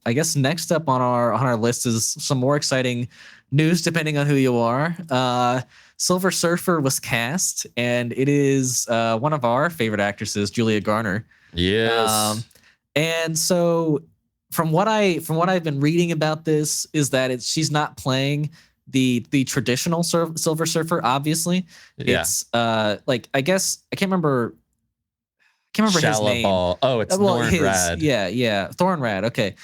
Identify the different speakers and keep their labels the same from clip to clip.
Speaker 1: I guess next up on our list is some more exciting news, depending on who you are. Silver Surfer was cast, and it is one of our favorite actresses, Julia Garner.
Speaker 2: Yes.
Speaker 1: And so from what I've been reading about this is that she's not playing the traditional Silver Surfer. Obviously, it's like I guess I can't remember his name.
Speaker 2: Oh, it's Norrin Radd.
Speaker 1: Yeah, Thorn Radd. Okay.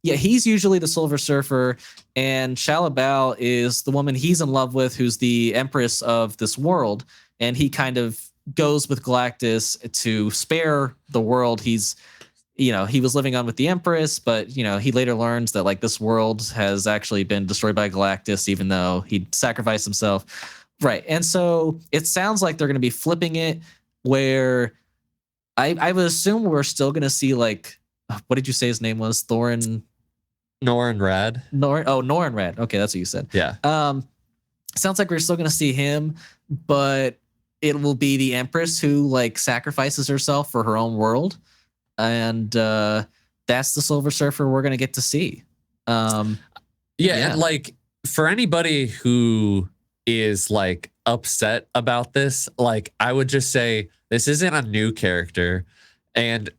Speaker 1: Yeah, he's usually the Silver Surfer, and Shalabal is the woman he's in love with, who's the Empress of this world, and he kind of goes with Galactus to spare the world he was living on with the Empress, but he later learns that like this world has actually been destroyed by Galactus, even though he sacrificed himself. Right. And so it sounds like they're going to be flipping it, where I would assume we're still going to see, like, what did you say his name was? Norrin
Speaker 2: Radd.
Speaker 1: Norrin Radd. Okay, that's what you said.
Speaker 2: Yeah.
Speaker 1: Sounds like we're still going to see him, but it will be the Empress who like sacrifices herself for her own world, and that's the Silver Surfer we're going to get to see.
Speaker 2: And like for anybody who is like upset about this, like I would just say this isn't a new character, and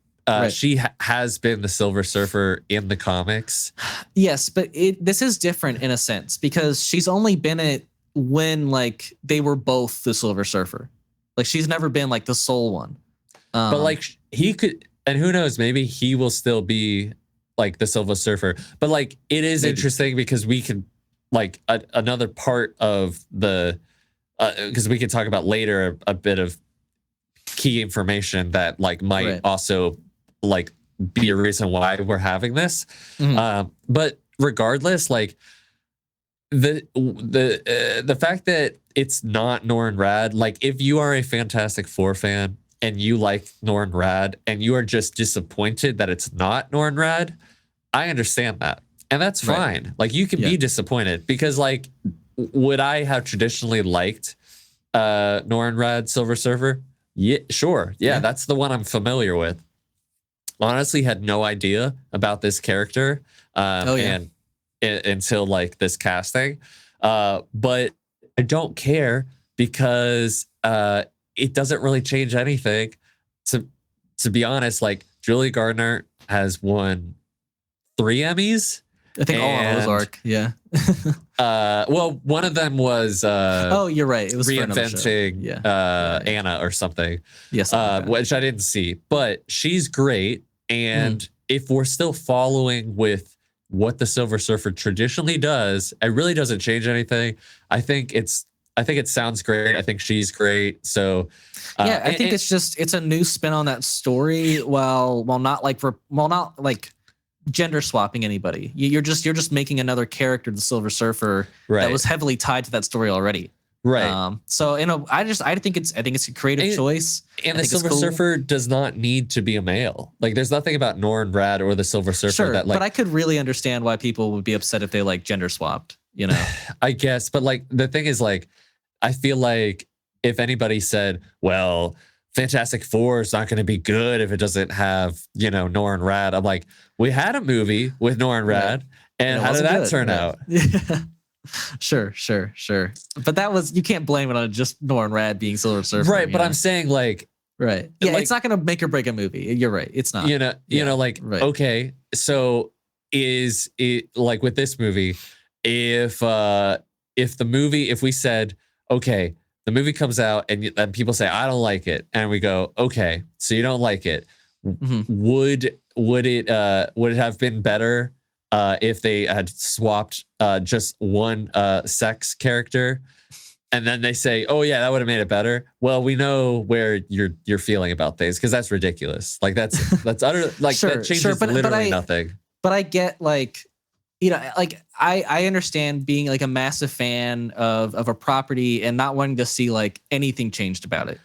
Speaker 2: she has been the Silver Surfer in the comics.
Speaker 1: Yes, but this is different in a sense because she's only been it when like they were both the Silver Surfer. Like she's never been like the sole one.
Speaker 2: But like he could, and who knows, maybe he will still be like the Silver Surfer. But like it is interesting because we can like another part of the because we can talk about later a bit of key information that like might also like be a reason why we're having this. But regardless, like the fact that it's not Norrin Radd, like if you are a Fantastic Four fan and you like Norrin Radd and you are just disappointed that it's not Norrin Radd, I understand that. And that's fine. Like you can be disappointed because like would I have traditionally liked Norrin Radd Silver Surfer? Yeah, sure. Yeah, that's the one I'm familiar with. Honestly, had no idea about this character and until like this casting. But I don't care because it doesn't really change anything. To be honest, like Julia Garner has won 3 Emmys.
Speaker 1: I think all on Ozark. Yeah.
Speaker 2: Well, one of them was
Speaker 1: you're right. It was
Speaker 2: reinventing Anna or something.
Speaker 1: Yes,
Speaker 2: which I didn't see, but she's great. And if we're still following with what the Silver Surfer traditionally does, it really doesn't change anything. I think it sounds great. I think she's great. So
Speaker 1: I think it's a new spin on that story while not like gender swapping anybody. You're just making another character the Silver Surfer that was heavily tied to that story already.
Speaker 2: Right.
Speaker 1: So I think it's a creative choice.
Speaker 2: And the Silver Surfer does not need to be a male. Like there's nothing about Norrin Radd or the Silver Surfer that like.
Speaker 1: But I could really understand why people would be upset if they like gender swapped.
Speaker 2: I guess, but like the thing is like, I feel like if anybody said, well, Fantastic Four is not going to be good if it doesn't have, Norrin Radd. I'm like, we had a movie with Norrin Radd, and how did that turn out?
Speaker 1: Sure. But you can't blame it on just Norrin Radd being Silver Surfer.
Speaker 2: Right, but I'm saying like...
Speaker 1: Right. Yeah, it's not going to make or break a movie. You're right. It's not.
Speaker 2: Okay, so is it like with this movie, if we said, okay, the movie comes out and people say, I don't like it. And we go, okay, so you don't like it. Would it have been better if they had swapped just one sex character? And then they say, oh yeah, that would have made it better. Well, we know where you're feeling about things because that's ridiculous. Like that's utter like that changes literally nothing.
Speaker 1: But I get like, I understand being like a massive fan of a property and not wanting to see like anything changed about it,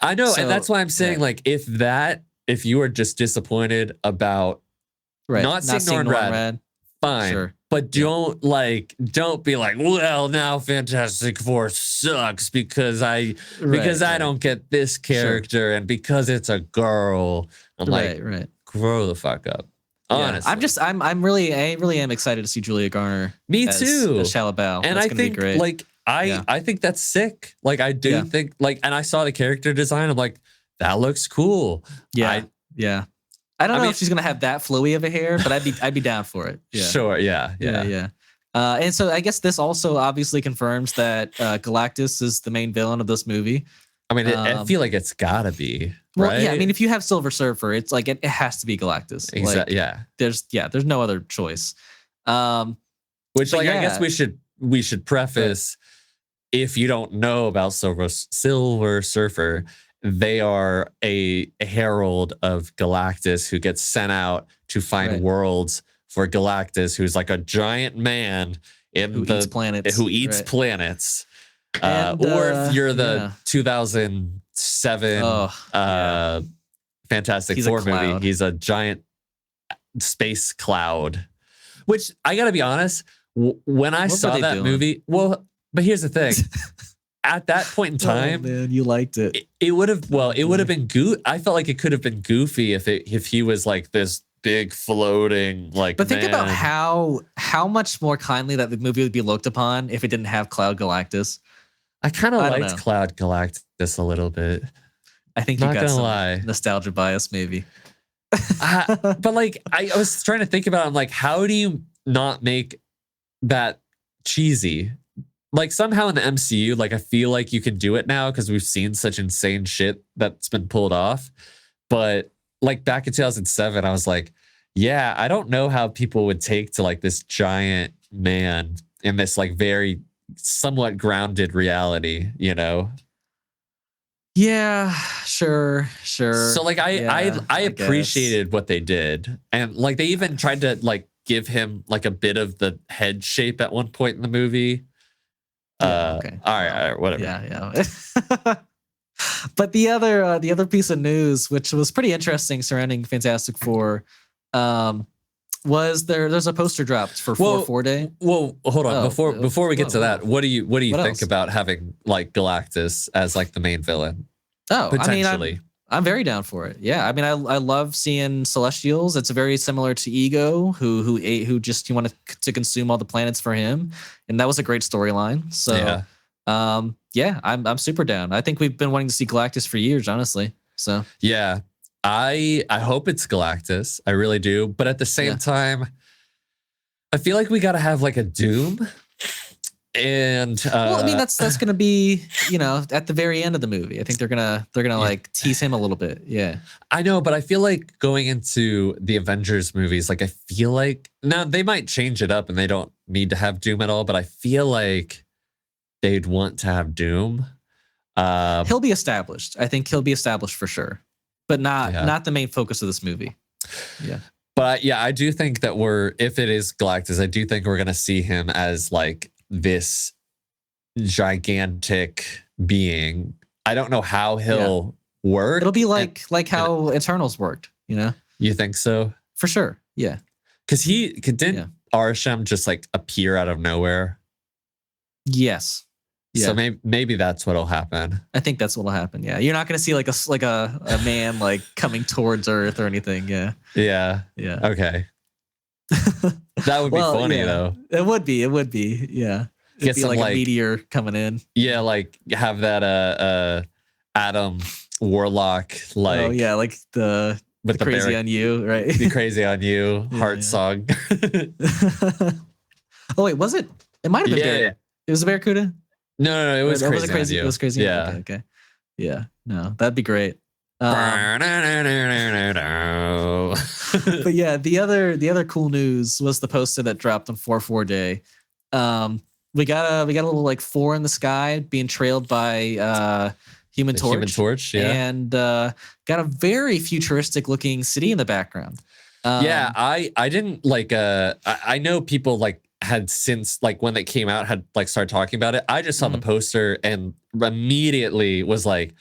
Speaker 2: I know. So, and that's why I'm saying like, if you are just disappointed about not seeing Norrin Radd, fine. Sure. But don't be like, well, now Fantastic Four sucks because I don't get this character and because it's a girl. I'm like, grow the fuck up. honestly.
Speaker 1: I really am excited to see Julia Garner.
Speaker 2: Me
Speaker 1: as,
Speaker 2: too.
Speaker 1: As Shalabal.
Speaker 2: And
Speaker 1: That's
Speaker 2: I
Speaker 1: gonna be
Speaker 2: think
Speaker 1: great.
Speaker 2: like I think that's sick. Like I do think like, and I saw the character design. I'm like, that looks cool.
Speaker 1: Yeah. I don't know if she's gonna have that flowy of a hair, but I'd be down for it. Yeah.
Speaker 2: Sure. Yeah.
Speaker 1: And so I guess this also obviously confirms that Galactus is the main villain of this movie.
Speaker 2: I mean, I feel like it's gotta be.
Speaker 1: Well,
Speaker 2: right?
Speaker 1: yeah. I mean, if you have Silver Surfer, it's like it has to be Galactus.
Speaker 2: Exactly.
Speaker 1: Like, there's no other choice.
Speaker 2: Which, like, I guess we should preface, if you don't know about Silver Surfer, they are a herald of Galactus who gets sent out to find worlds for Galactus, who's like a giant man who eats planets. Or if you're the 2007 Fantastic Four movie, he's a giant space cloud. Which, I gotta be honest, when I saw that movie, but here's the thing. At that point in time,
Speaker 1: man, you liked it.
Speaker 2: It would have been I felt like it could have been goofy if he was like this big floating like.
Speaker 1: But think about how much more kindly that the movie would be looked upon if it didn't have Cloud Galactus.
Speaker 2: I kind of liked Cloud Galactus a little bit.
Speaker 1: I think you got some nostalgia bias, maybe.
Speaker 2: But like, I was trying to think about it. I'm like, how do you not make that cheesy? Like somehow in the MCU, like I feel like you can do it now because we've seen such insane shit that's been pulled off. But like back in 2007, I was like, yeah, I don't know how people would take to like this giant man in this like very somewhat grounded reality, you know?
Speaker 1: Yeah, sure.
Speaker 2: So like I appreciated what they did. And like they even tried to like give him like a bit of the head shape at one point in the movie. All right, whatever.
Speaker 1: Yeah. But the other piece of news, which was pretty interesting surrounding Fantastic Four, was there's a poster dropped for 4 Day.
Speaker 2: Well, hold on. Before we get to that, what do you think about having like Galactus as like the main villain? Potentially.
Speaker 1: I mean, I'm very down for it. Yeah, I mean, I love seeing Celestials. It's very similar to Ego, who just wanted to consume all the planets for him, and that was a great storyline. So, I'm super down. I think we've been wanting to see Galactus for years, honestly. So
Speaker 2: yeah, I hope it's Galactus. I really do. But at the same time, I feel like we got to have like a Doom. And
Speaker 1: well, I mean that's gonna be, you know, at the very end of the movie. I think they're gonna like tease him a little bit. Yeah,
Speaker 2: I know, but I feel like going into the Avengers movies, like I feel like now they might change it up and they don't need to have Doom at all, but I feel like they'd want to have Doom.
Speaker 1: He'll be established. I think he'll be established for sure, but not the main focus of this movie. Yeah.
Speaker 2: But yeah, I do think that if it is Galactus, I do think we're gonna see him as like this gigantic being. I don't know how he'll work.
Speaker 1: It'll be like how Eternals worked, you know?
Speaker 2: You think so?
Speaker 1: For sure. Yeah.
Speaker 2: Because didn't Arishem just like appear out of nowhere?
Speaker 1: Yes. Yeah.
Speaker 2: So maybe that's what'll happen.
Speaker 1: I think that's what'll happen. Yeah. You're not going to see like a man like coming towards Earth or anything. Yeah.
Speaker 2: Yeah.
Speaker 1: Yeah.
Speaker 2: Okay. That would be funny though.
Speaker 1: It would be. Yeah. It'd be like a meteor coming in.
Speaker 2: Yeah, like have that Adam Warlock like.
Speaker 1: Oh yeah, like the Crazy on You, right?
Speaker 2: The Crazy on You heart song.
Speaker 1: Oh wait, was it? It might have been. Yeah. It was a Barracuda.
Speaker 2: No, it was Crazy.
Speaker 1: It was Crazy.
Speaker 2: Yeah.
Speaker 1: Okay. Yeah. No, that'd be great. But yeah, the other cool news was the poster that dropped on 4 Day. We got a little like 4 in the sky being trailed by Human Torch.
Speaker 2: Human Torch, yeah.
Speaker 1: And got a very futuristic looking city in the background.
Speaker 2: I didn't like I know people like had since like when they came out had like started talking about it. I just saw the poster and immediately was like,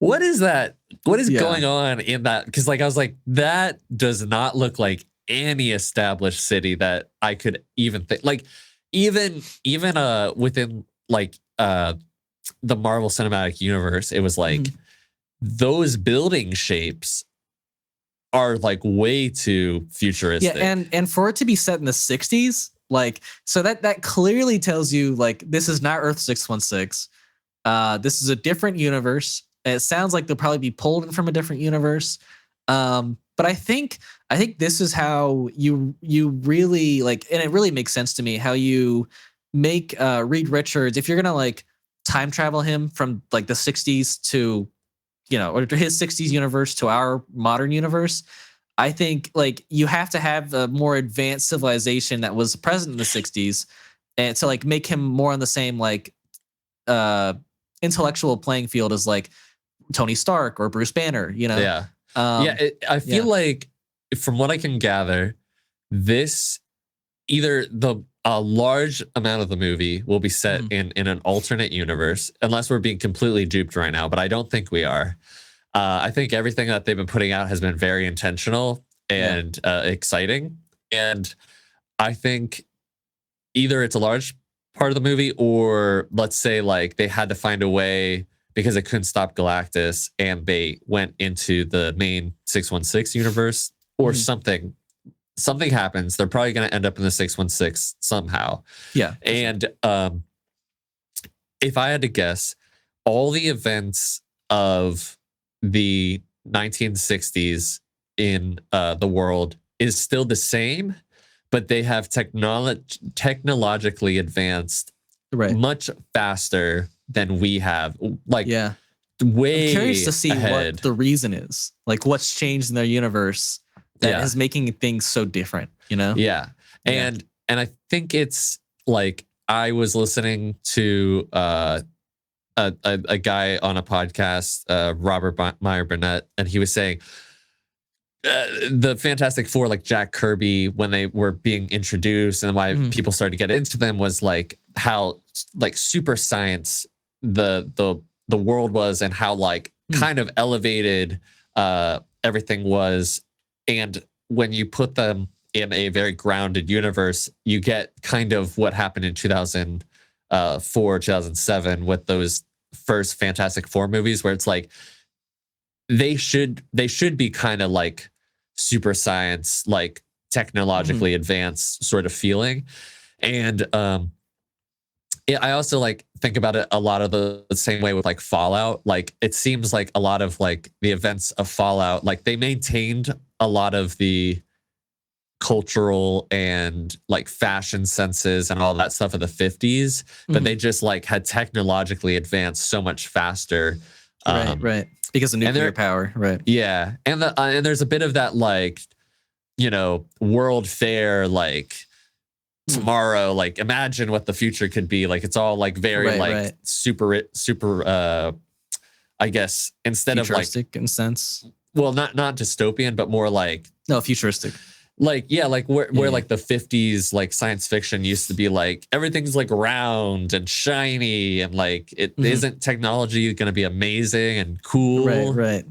Speaker 2: what is that? What is going on in that? Because like I was like, that does not look like any established city that I could even think. Like even within like the Marvel Cinematic Universe, it was like those building shapes are like way too futuristic.
Speaker 1: Yeah, and for it to be set in the 60s, like, so that clearly tells you like this is not Earth 616. This is a different universe. It sounds like they'll probably be pulled in from a different universe. But I think this is how you really like, and it really makes sense to me how you make Reed Richards, if you're gonna like time travel him from like the 60s to, you know, or to his 60s universe to our modern universe. I think like you have to have a more advanced civilization that was present in the 60s, and to like make him more on the same like intellectual playing field as like Tony Stark or Bruce Banner, you know?
Speaker 2: Yeah. I feel like from what I can gather, this either a large amount of the movie will be set in an alternate universe, unless we're being completely duped right now, but I don't think we are. I think everything that they've been putting out has been very intentional and exciting. And I think either it's a large part of the movie, or let's say like they had to find a way because they couldn't stop Galactus and they went into the main 616 universe or something. Something happens. They're probably going to end up in the 616 somehow.
Speaker 1: Yeah.
Speaker 2: And if I had to guess, all the events of the 1960s in the world is still the same, but they have technologically advanced much faster than we have. Like, way
Speaker 1: I'm curious to see
Speaker 2: ahead.
Speaker 1: what the reason is. Like, what's changed in their universe that is making things so different, you know?
Speaker 2: Yeah. And I think it's like, I was listening to a guy on a podcast, Robert Meyer Burnett, and he was saying the Fantastic Four, like Jack Kirby, when they were being introduced and why people started to get into them, was like how like super science the world was, and how like kind of elevated everything was. And when you put them in a very grounded universe, you get kind of what happened in 2004, 2007 with those first Fantastic Four movies, where it's like they should be kind of like super science, like technologically advanced sort of feeling. And I also like think about it a lot of the same way with like Fallout. Like it seems like a lot of like the events of Fallout, like they maintained a lot of the cultural and like fashion senses and all that stuff of the 50s, but they just like had technologically advanced so much faster.
Speaker 1: Right. Because of nuclear power. Right.
Speaker 2: Yeah. And and there's a bit of that, like, you know, World Fair, like tomorrow, like imagine what the future could be. Like it's all like very super I guess, instead
Speaker 1: futuristic
Speaker 2: of like
Speaker 1: in a sense.
Speaker 2: Well, not dystopian, but more like
Speaker 1: futuristic.
Speaker 2: Like, yeah, like where like the 50s, like science fiction used to be like everything's like round and shiny, and like it isn't technology going to be amazing and cool.
Speaker 1: Right.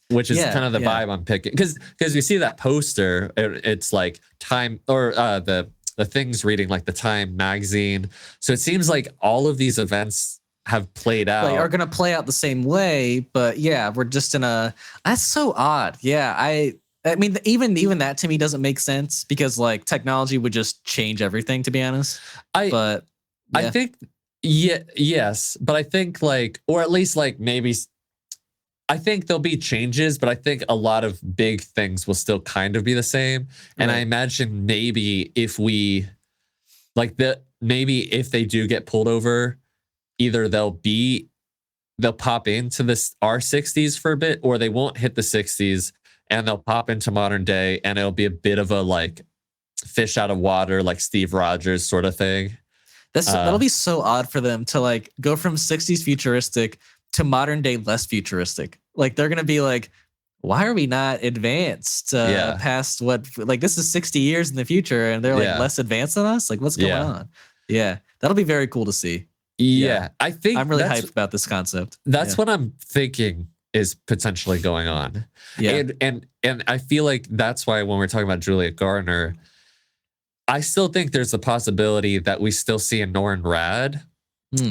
Speaker 2: Which is kind of the vibe I'm picking. Because you see that poster, it's like Time, or the thing's reading like the Time magazine. So it seems like all of these events have played out.
Speaker 1: Like, are going to play out the same way, but we're just in a, that's so odd. Yeah, I mean, even that to me doesn't make sense, because like technology would just change everything, to be honest. I
Speaker 2: think, yes, but I think like, or at least like maybe, I think there'll be changes, but I think a lot of big things will still kind of be the same. And I imagine maybe if we, like maybe if they do get pulled over, either they'll pop into this our 60s for a bit, or they won't hit the 60s. And they'll pop into modern day, and it'll be a bit of a like fish out of water, like Steve Rogers sort of thing.
Speaker 1: That'll be so odd for them to like go from 60s futuristic to modern day less futuristic. Like they're gonna be like, why are we not advanced past what? Like this is 60 years in the future, and they're like less advanced than us. Like what's going on? Yeah, that'll be very cool to see.
Speaker 2: Yeah, I think
Speaker 1: I'm really hyped about this concept.
Speaker 2: That's what I'm thinking is potentially going on. And I feel like that's why when we're talking about Juliet Garner, I still think there's a possibility that we still see a Norrin Rad,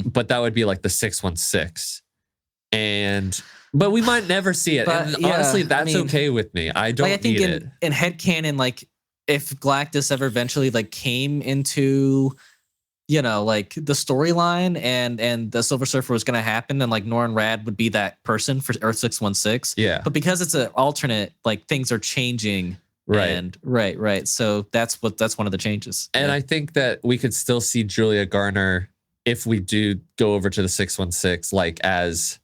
Speaker 2: but that would be like the 616. And But we might never see it.
Speaker 1: But,
Speaker 2: And
Speaker 1: yeah,
Speaker 2: honestly,
Speaker 1: I
Speaker 2: that's
Speaker 1: mean,
Speaker 2: okay with me. I don't
Speaker 1: like I think
Speaker 2: need it.
Speaker 1: in headcanon, like if Galactus ever eventually like came into, you know, like the storyline and the Silver Surfer was gonna happen, and like Norrin Rad would be that person for Earth 616.
Speaker 2: Yeah.
Speaker 1: But because it's an alternate, like things are changing.
Speaker 2: Right.
Speaker 1: And right. So that's one of the changes.
Speaker 2: And I think that we could still see Julia Garner if we do go over to the 616, like as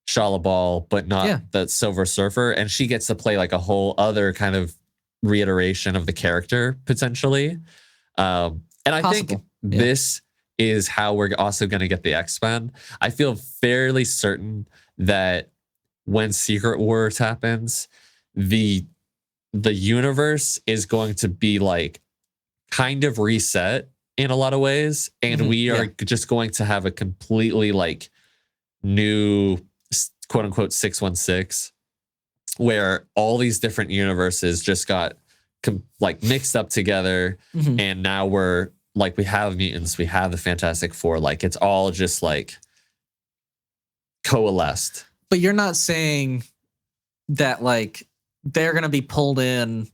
Speaker 2: Shalabal, but not the Silver Surfer. And she gets to play like a whole other kind of reiteration of the character potentially. And I think this is how we're also going to get the X-Men. I feel fairly certain that when Secret Wars happens, the universe is going to be like kind of reset in a lot of ways. And we are just going to have a completely like new quote unquote 616 where all these different universes just got like mixed up together. And now we're like, we have mutants, we have the Fantastic Four. Like it's all just like coalesced.
Speaker 1: But you're not saying that like they're gonna be pulled in.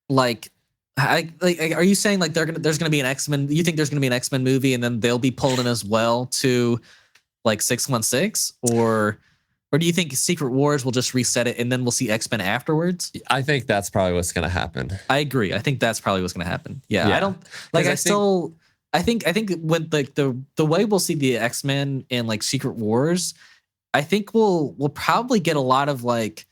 Speaker 1: Like, are you saying like there's gonna be an X-Men? You think there's gonna be an X-Men movie, and then they'll be pulled in as well to like 616, or do you think Secret Wars will just reset it and then we'll see X-Men afterwards?
Speaker 2: I think that's probably what's gonna happen.
Speaker 1: I agree. I think that's probably what's gonna happen. Yeah. I don't like. I think when like the way we'll see the X-Men in like Secret Wars, I think we'll probably get a lot of like.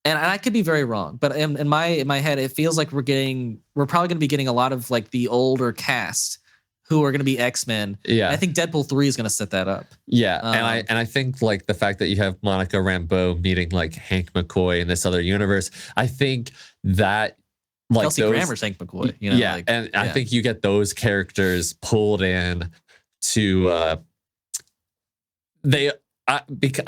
Speaker 1: And I could be very wrong, but in my head, it feels like we're probably going to be getting a lot of like the older cast who are going to be X-Men.
Speaker 2: Yeah,
Speaker 1: and I think Deadpool 3 is going to set that up.
Speaker 2: Yeah, and I think like the fact that you have Monica Rambeau meeting like Hank McCoy in this other universe, I think that like
Speaker 1: Kelsey Grammer's Hank McCoy. You know,
Speaker 2: yeah, like, and I think you get those characters pulled in to I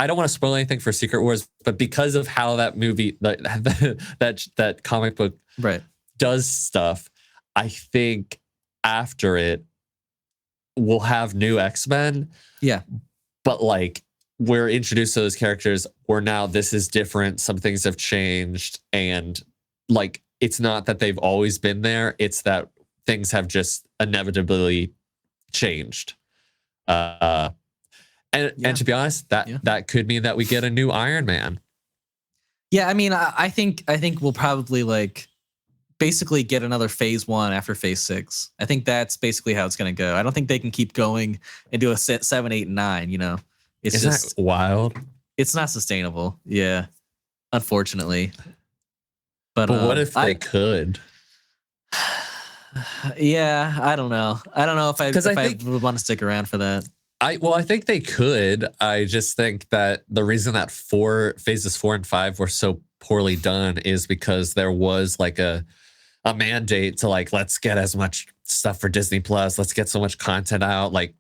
Speaker 2: don't want to spoil anything for Secret Wars, but because of how that movie, that comic book does stuff, I think after it, we'll have new X-Men.
Speaker 1: Yeah.
Speaker 2: But like, we're introduced to those characters where now this is different. Some things have changed. And like, it's not that they've always been there. It's that things have just inevitably changed. And to be honest, that could mean that we get a new Iron Man.
Speaker 1: Yeah, I mean, I think we'll probably like basically get another phase 1 after phase 6. I think that's basically how it's going to go. I don't think they can keep going and do a 7, 8, and 9. You know,
Speaker 2: it's just wild.
Speaker 1: It's not sustainable. Yeah, unfortunately. But
Speaker 2: what if they could?
Speaker 1: Yeah, I don't know. I don't know if I would want to stick around for that.
Speaker 2: I think they could. I just think that the reason that phases 4 and 5 were so poorly done is because there was like a mandate to like, let's get as much stuff for Disney Plus. Let's get so much content out. Like,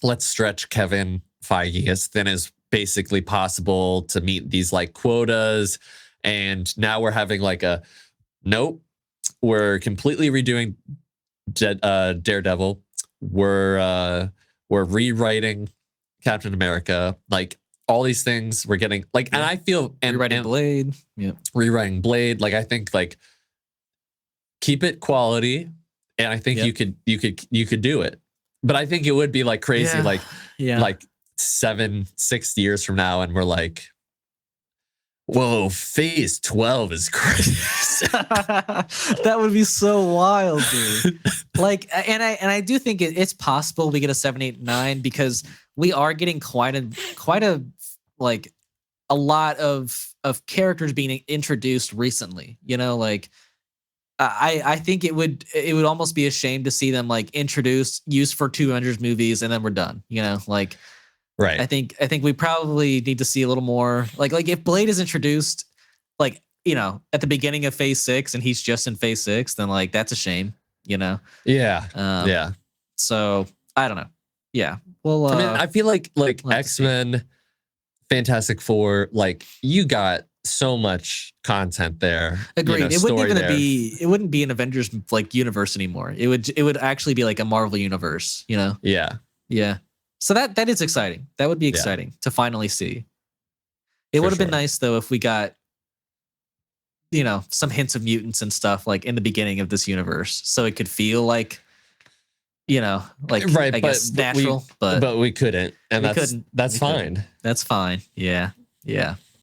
Speaker 2: let's stretch Kevin Feige as thin as basically possible to meet these like quotas. And now we're having like nope, we're completely redoing Daredevil. We're rewriting Captain America, like all these things we're getting like, and I feel
Speaker 1: rewriting Blade. Yeah.
Speaker 2: Rewriting Blade. Like, I think like keep it quality. And I think you could do it, but I think it would be like crazy, like 6 years from now. And we're like, whoa, phase 12 is crazy.
Speaker 1: That would be so wild, dude. Like, and I do think it's possible we get a 7, 8, 9 because we are getting quite a like a lot of characters being introduced recently. You know, like I think it would almost be a shame to see them like introduced, used for 200 movies, and then we're done. You know, like.
Speaker 2: Right.
Speaker 1: I think we probably need to see a little more like if Blade is introduced like, you know, at the beginning of phase 6 and he's just in phase 6, then like that's a shame, you know?
Speaker 2: Yeah.
Speaker 1: So I don't know. Yeah. Well,
Speaker 2: I mean, I feel like X-Men, Fantastic Four, like you got so much content there.
Speaker 1: Agreed.
Speaker 2: You know,
Speaker 1: it wouldn't be an Avengers like universe anymore. It would actually be like a Marvel universe, you know?
Speaker 2: Yeah.
Speaker 1: Yeah. So that is exciting. That would be exciting to finally see. It
Speaker 2: for
Speaker 1: would have been
Speaker 2: sure.
Speaker 1: nice though if we got, some hints of mutants and stuff like in the beginning of this universe, so it could feel like,
Speaker 2: Right,
Speaker 1: I guess natural. But
Speaker 2: we couldn't, and
Speaker 1: we couldn't.
Speaker 2: that's
Speaker 1: We couldn't.
Speaker 2: fine.
Speaker 1: That's fine. Yeah. Yeah.